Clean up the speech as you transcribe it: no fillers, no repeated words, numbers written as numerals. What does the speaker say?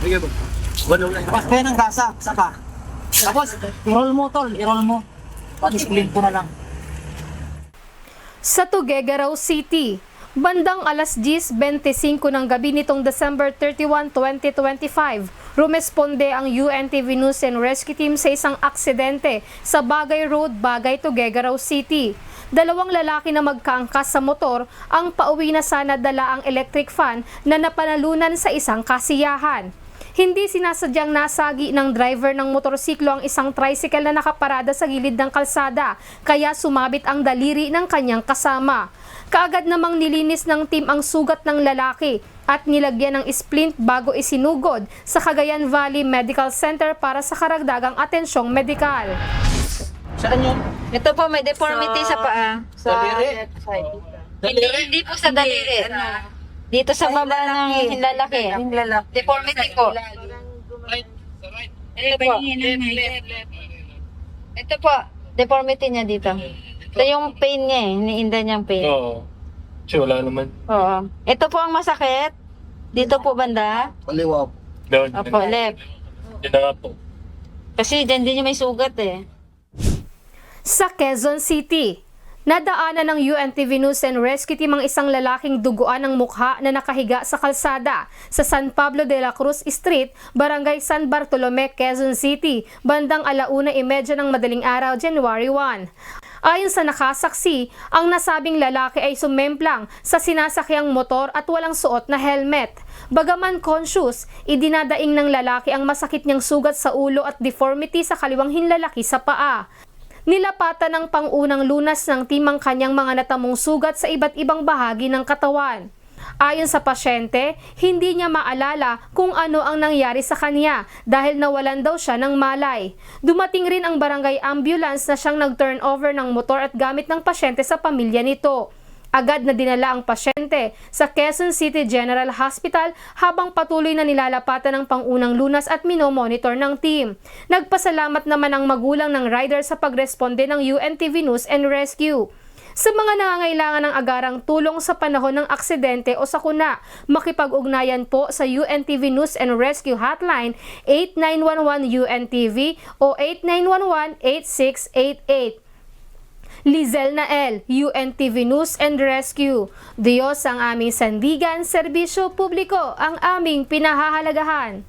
Sige po. Kaya ng gasa, saka. Tapos, i-roll mo tol, i-roll mo. Pag-split ko na lang. Sa Tuguegarao City, bandang alas 10:25 ng gabi nitong December 31, 2025, rumesponde ang UNTV News and Rescue Team sa isang aksidente sa Bagay Road, Bagay, Tuguegarao City. Dalawang lalaki na magkaangkas sa motor ang pauwi na sana dala ang electric fan na napanalunan sa isang kasiyahan. Hindi sinasadyang nasagi ng driver ng motorsiklo ang isang tricycle na nakaparada sa gilid ng kalsada, kaya sumabit ang daliri ng kanyang kasama. Kaagad namang nilinis ng team ang sugat ng lalaki at nilagyan ng splint bago isinugod sa Cagayan Valley Medical Center para sa karagdagang atensyong medikal. Saan yun? Ito po, may deformity sa paa. Sa Daliri? left side. Hindi po sa daliri. Dito sa baba ng lalaki. Deformity po. Ito po. Ito po, deformity niya dito. Ito yung pain niya eh. Iniinda niyang pain. Oo. Kasi wala naman. Oo. Ito po ang masakit. Dito po banda. Kaliwa. Doon. Opo, left. Yun na nga po. Kasi dyan din yung may sugat eh. Sa Quezon City, nadaanan ng UNTV News and Rescue Team ang isang lalaking duguan ng mukha na nakahiga sa kalsada sa San Pablo de la Cruz Street, Barangay San Bartolome, Quezon City, bandang 1:30 ng madaling araw, January 1. Ayon sa nakasaksi, ang nasabing lalaki ay sumemplang sa sinasakyang motor at walang suot na helmet. Bagaman conscious, idinadaing ng lalaki ang masakit niyang sugat sa ulo at deformity sa kaliwang hinlalaki sa paa. Nilapatan ng pangunang lunas ng team ang kanyang mga natamong sugat sa iba't ibang bahagi ng katawan. Ayon sa pasyente, hindi niya maalala kung ano ang nangyari sa kanya dahil nawalan daw siya ng malay. Dumating rin ang barangay ambulance na siyang nag-turnover ng motor at gamit ng pasyente sa pamilya nito. Agad na dinala ang pasyente sa Quezon City General Hospital habang patuloy na nilalapatan ng pangunang lunas at minomonitor ng team. Nagpasalamat naman ang magulang ng rider sa pagresponde ng UNTV News and Rescue. Sa mga nangangailangan ng agarang tulong sa panahon ng aksidente o sakuna, makipag-ugnayan po sa UNTV News and Rescue Hotline 8911 UNTV o 8911-8688. Lizel Nael, UNTV News and Rescue. Diyos ang aming sandigan, serbisyo publiko ang aming pinahahalagahan.